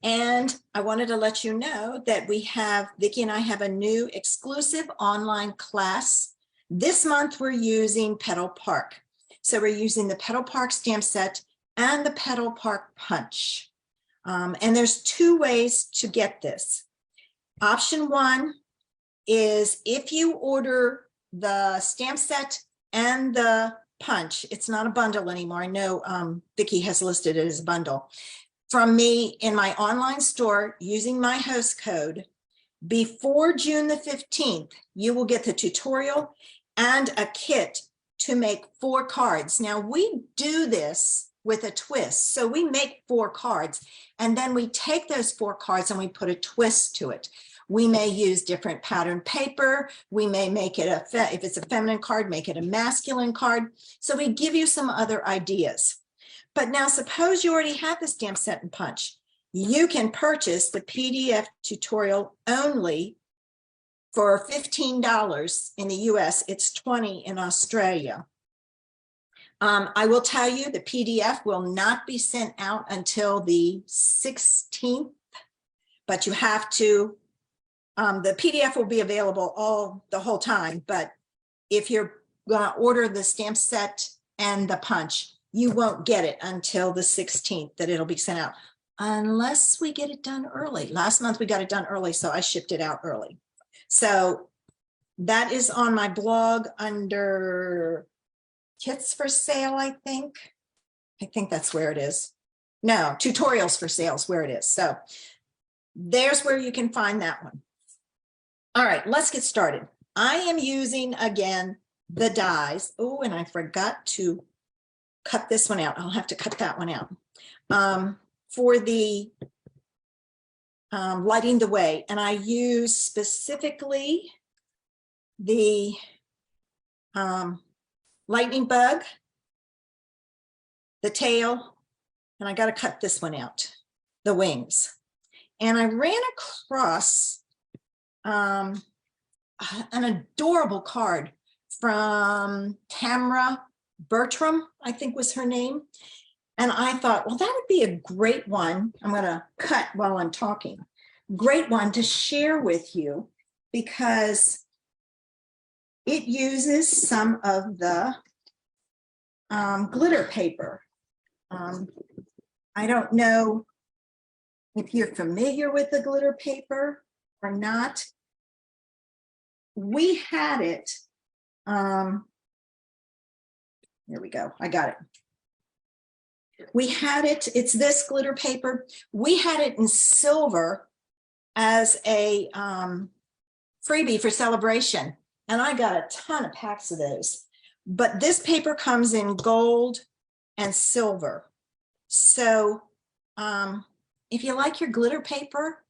And I wanted to let you know that Vicki and I have a new exclusive online class. This month we're using Petal Park. So we're using the Petal Park stamp set and the Petal Park punch. And there's two ways to get this. Option one is if you order the stamp set and the punch, it's not a bundle anymore. I know Vicki has listed it as a bundle. From me in my online store using my host code, before June the 15th, you will get the tutorial and a kit to make 4 cards. Now we do this with a twist. So we make 4 cards and then we take those 4 cards and we put a twist to it. We may use different pattern paper. We may make it if it's a feminine card, make it a masculine card. So we give you some other ideas. But now suppose you already have the stamp set and punch. You can purchase the PDF tutorial only for $15 in the US. It's $20 in Australia. I will tell you the PDF will not be sent out until the 16th, but you have to, the PDF will be available the whole time. But if you're gonna order the stamp set and the punch, you won't get it until the 16th that it'll be sent out, unless we get it done early. Last month we got it done early, so I shipped it out early. So that is on my blog under kits for sale, I think. I think that's where it is. No, tutorials for sales, where it is. So there's where you can find that one. All right, let's get started. I am using, again, the dies. Oh, and I forgot to cut this one out. I'll have to cut that one out for the lighting the way. And I use specifically the lightning bug, the tail, and I got to cut this one out, the wings. And I ran across an adorable card from Tamara Bertram, I think was her name. And I thought, well, that would be a great one. I'm going to cut while I'm talking. Great one to share with you because it uses some of the glitter paper. I don't know if you're familiar with the glitter paper or not. We had it. Here we go. I got it. We had it. It's this glitter paper. We had it in silver as a freebie for celebration. And I got a ton of packs of those. But this paper comes in gold and silver. So if you like your glitter paper,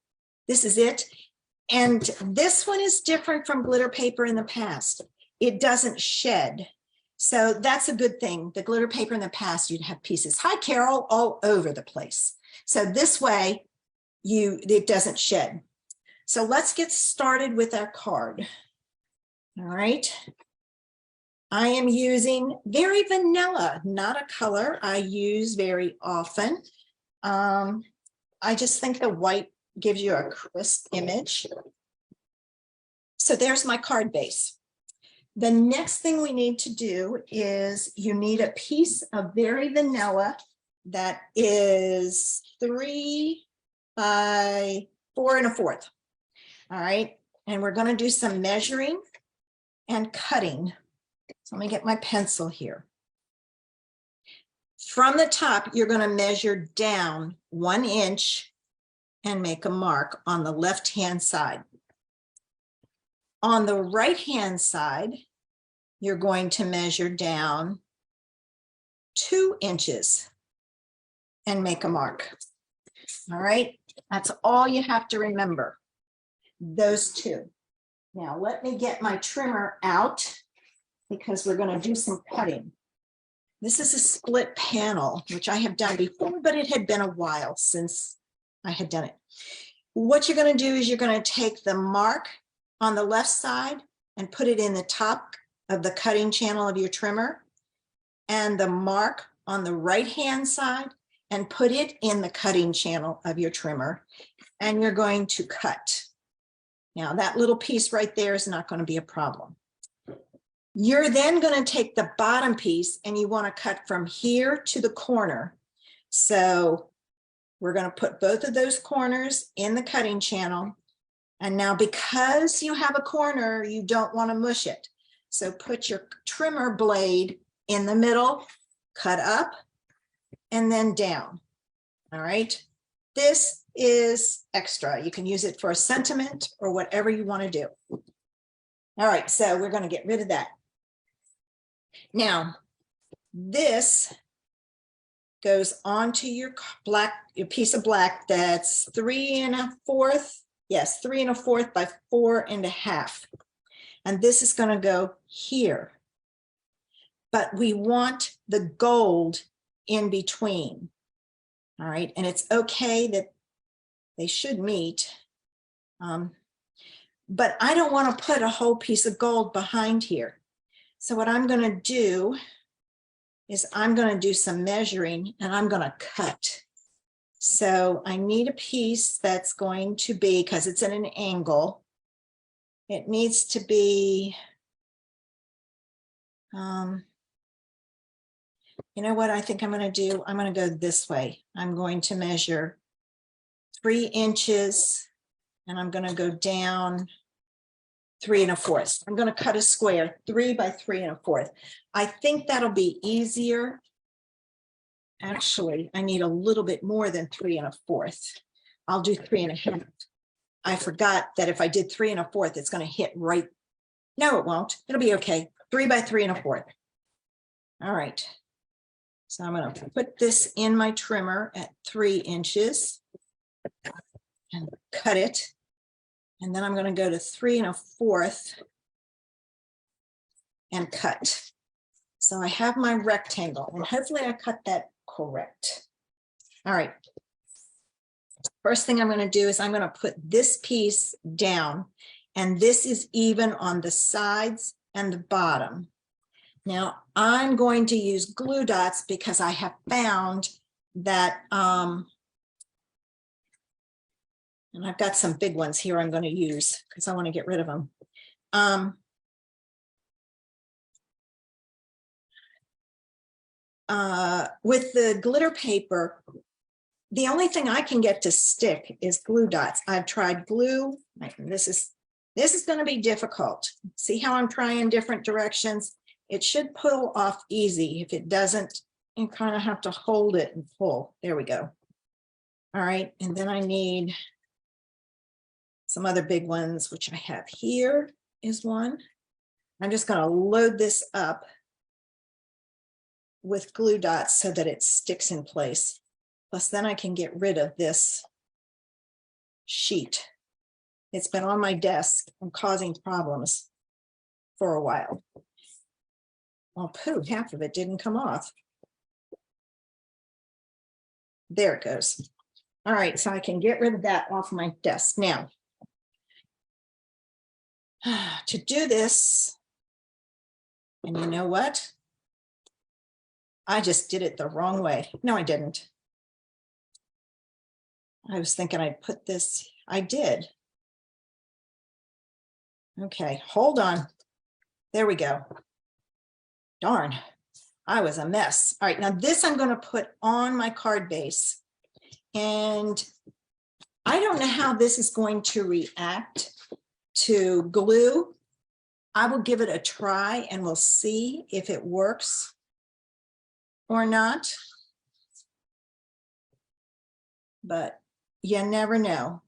this is it. And this one is different from glitter paper in the past. It doesn't shed. So that's a good thing. The glitter paper in the past, you'd have pieces. Hi, Carol, all over the place. So this way, it doesn't shed. So let's get started with our card. All right. I am using Very Vanilla, not a color I use very often. I just think the white gives you a crisp image. So there's my card base. The next thing we need to do is you need a piece of Very Vanilla that is 3 by 4 1/4. All right. And we're going to do some measuring and cutting. So let me get my pencil here. From the top, you're going to measure down 1 inch and make a mark on the left-hand side. On the right-hand side, you're going to measure down 2 inches and make a mark. All right, that's all you have to remember, those two. Now let me get my trimmer out because we're going to do some cutting. This is a split panel, which I have done before, but it had been a while since I had done it. What you're going to do is you're going to take the mark on the left side and put it in the top of the cutting channel of your trimmer, and the mark on the right hand side and put it in the cutting channel of your trimmer, and you're going to cut. Now that little piece right there is not going to be a problem. You're then going to take the bottom piece and you want to cut from here to the corner. So we're going to put both of those corners in the cutting channel. And now because you have a corner, you don't want to mush it. So put your trimmer blade in the middle, cut up, and then down. All right. This is extra. You can use it for a sentiment or whatever you want to do. All right, so we're going to get rid of that. Now, this goes onto your piece of black that's 3 1/4. Yes, 3 1/4 by 4 1/2. And this is going to go here. But we want the gold in between. All right, and it's okay that they should meet. But I don't want to put a whole piece of gold behind here. So what I'm going to do is I'm going to do some measuring and I'm going to cut. So I need a piece that's going to be, because it's at an angle, it needs to be, you know what I think I'm going to do? I'm going to go this way. I'm going to measure 3 inches and I'm going to go down 3 1/4. I'm going to cut a square 3 by 3 1/4. I think that'll be easier. Actually, I need a little bit more than 3 1/4. I'll do 3 1/2. I forgot that if I did 3 1/4, it's going to hit right. No, it won't. It'll be okay. 3 by 3 1/4. All right. So I'm going to put this in my trimmer at 3 inches and cut it. And then I'm going to go to 3 1/4 and cut. So I have my rectangle and hopefully I cut that correct. All right. First thing I'm going to do is I'm going to put this piece down, and this is even on the sides and the bottom. Now I'm going to use glue dots because I have found that, and I've got some big ones here I'm going to use because I want to get rid of them. With the glitter paper, the only thing I can get to stick is glue dots. I've tried glue. This is going to be difficult. See how I'm trying different directions? It should pull off easy. If it doesn't, you kind of have to hold it and pull. There we go. All right, and then I need some other big ones, which I have here is one. I'm just going to load this up with glue dots so that it sticks in place. Plus then I can get rid of this sheet. It's been on my desk and causing problems for a while. Well, pooh, half of it didn't come off. There it goes. All right, so I can get rid of that off my desk. Now, to do this, and you know what? I just did it the wrong way. No, I didn't. I was thinking I'd put this, I did. Okay, hold on. There we go. Darn, I was a mess. All right, now this I'm going to put on my card base. And I don't know how this is going to react to glue. I will give it a try and we'll see if it works or not. But you never know.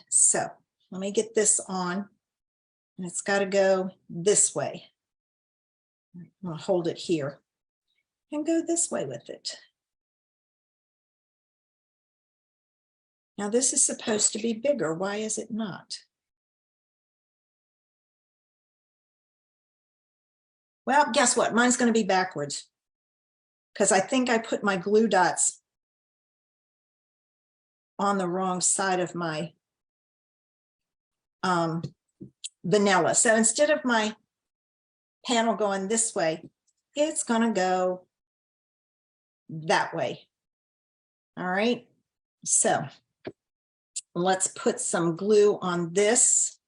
So let me get this on, and it's got to go this way. I'm going to hold it here and go this way with it. Now this is supposed to be bigger. Why is it not? Well, guess what? Mine's going to be backwards because I think I put my glue dots on the wrong side of my vanilla. So instead of my panel going this way, it's going to go that way. All right, so let's put some glue on this,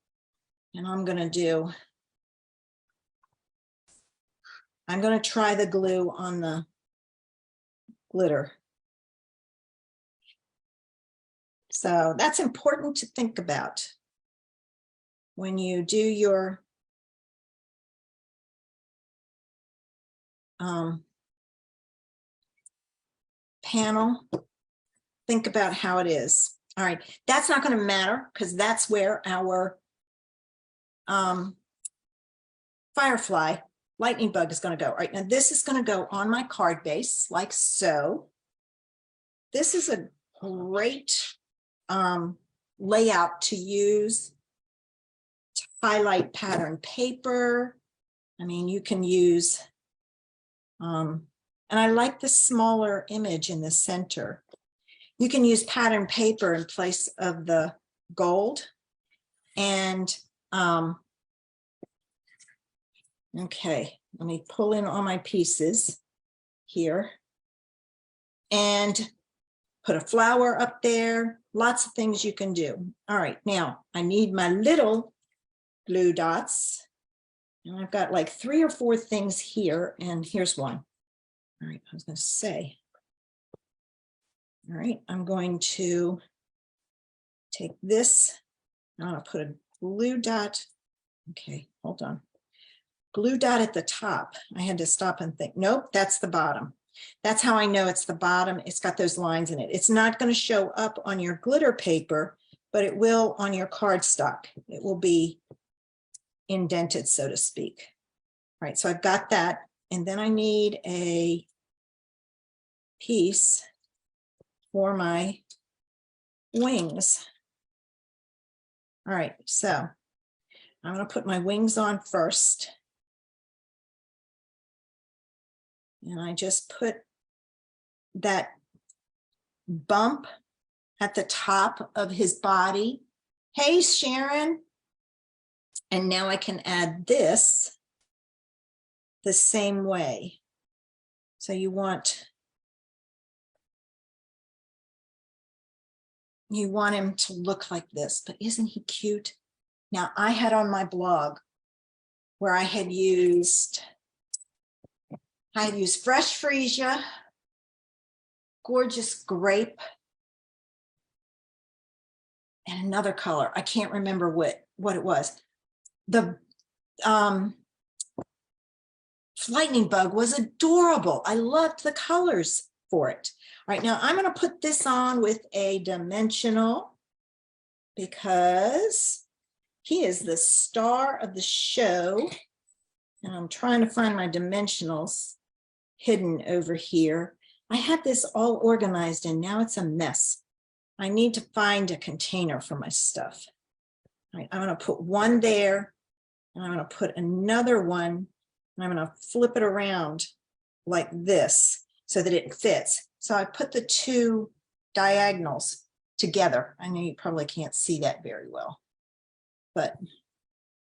and I'm going to try the glue on the glitter. So that's important to think about when you do your panel. Think about how it is. All right, that's not going to matter because that's where our firefly lightning bug is going to go. All right, now this is going to go on my card base like so. This is a great layout to use to highlight pattern paper. I mean, you can use, and I like the smaller image in the center. You can use pattern paper in place of the gold. And okay, let me pull in all my pieces here and put a flower up there. Lots of things you can do. All right, now I need my little glue dots. And I've got like 3 or 4 things here, and here's one. All right, I was going to say. All right, I'm going to take this. I'm going to put a glue dot. Okay, hold on. Glue dot at the top. I had to stop and think. Nope, that's the bottom. That's how I know it's the bottom. It's got those lines in it. It's not going to show up on your glitter paper, but it will on your cardstock. It will be indented, so to speak. All right, so I've got that. And then I need a piece for my wings. All right, so I'm going to put my wings on first. And I just put that bump at the top of his body. Hey, Sharon. And now I can add this the same way. So you want him to look like this, but isn't he cute? Now I had on my blog where I had used fresh freesia, gorgeous grape, and another color. I can't remember what it was. The lightning bug was adorable. I loved the colors for it. All right, now I'm going to put this on with a dimensional because he is the star of the show. And I'm trying to find my dimensionals hidden over here. I had this all organized and now it's a mess. I need to find a container for my stuff. All right, I'm going to put one there and I'm going to put another one and I'm going to flip it around like this so that it fits. So I put the 2 diagonals together. I know you probably can't see that very well, but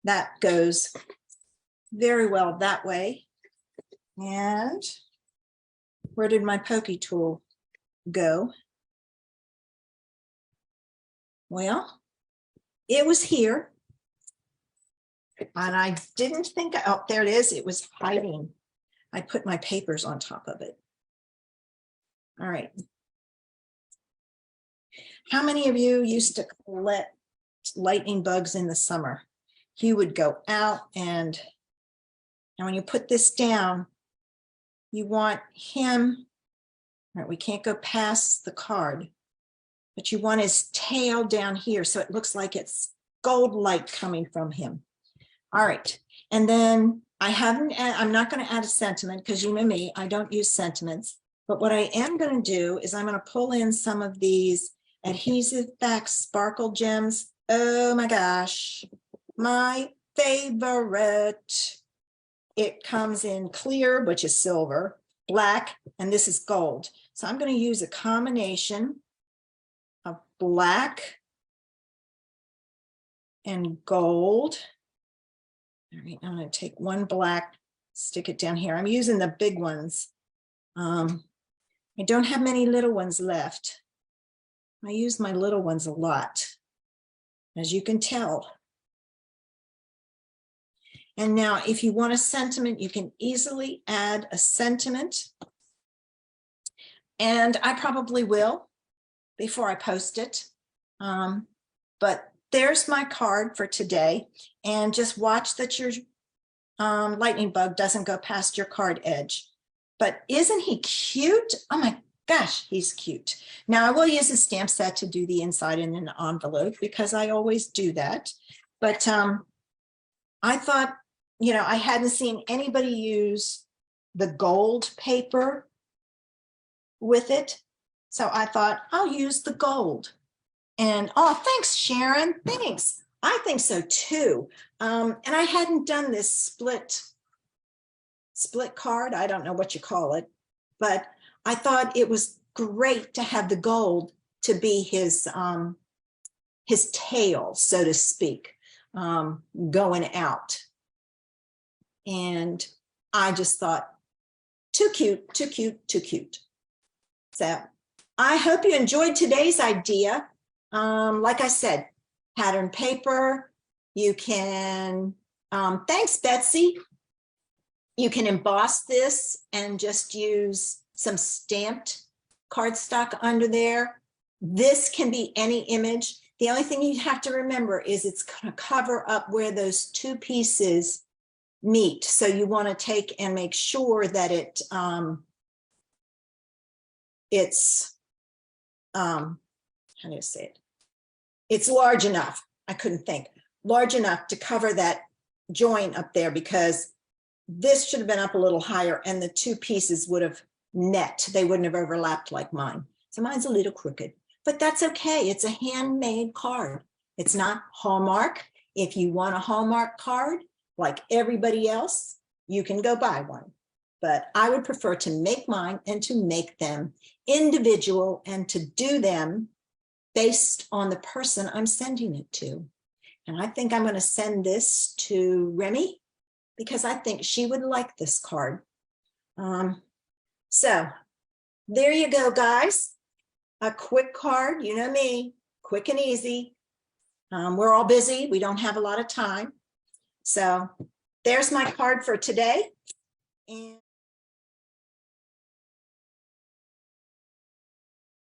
that goes very well that way. And where did my pokey tool go? Well, it was here. And I didn't think, oh, there it is. It was hiding. I put my papers on top of it. All right. How many of you used to collect lightning bugs in the summer? He would go out and when you put this down, you want him, all right, we can't go past the card, but you want his tail down here so it looks like it's gold light coming from him. All right, and then I'm not going to add a sentiment because you know me, I don't use sentiments, but what I am going to do is I'm going to pull in some of these Adhesive Facts Sparkle Gems. Oh my gosh, my favorite. It comes in clear, which is silver, black, and this is gold. So I'm going to use a combination of black and gold. All right, I'm going to take one black, stick it down here. I'm using the big ones. I don't have many little ones left. I use my little ones a lot, as you can tell. And now if you want a sentiment, you can easily add a sentiment. And I probably will before I post it. But there's my card for today. And just watch that your lightning bug doesn't go past your card edge. But isn't he cute? Oh my gosh, he's cute. Now I will use a stamp set to do the inside in an envelope because I always do that. But I thought, you know, I hadn't seen anybody use the gold paper with it. So I thought I'll use the gold. And oh, thanks, Sharon. Thanks. I think so too. And I hadn't done this split card. I don't know what you call it, but I thought it was great to have the gold to be his tail, so to speak, going out. And I just thought, too cute, too cute, too cute. So I hope you enjoyed today's idea. Like I said, pattern paper, you can, thanks, Betsy. You can emboss this and just use some stamped cardstock under there. This can be any image. The only thing you have to remember is it's going to cover up where those two pieces meet. So you want to take and make sure that how do you say it? It's large enough. I couldn't think. Large enough to cover that joint up there, because this should have been up a little higher and the two pieces would have met. They wouldn't have overlapped like mine. So mine's a little crooked, but that's okay. It's a handmade card. It's not Hallmark. If you want a Hallmark card, like everybody else, you can go buy one. But I would prefer to make mine and to make them individual and to do them based on the person I'm sending it to. And I think I'm going to send this to Remy because I think she would like this card. So there you go, guys. A quick card, you know me, quick and easy. We're all busy. We don't have a lot of time. So there's my card for today. And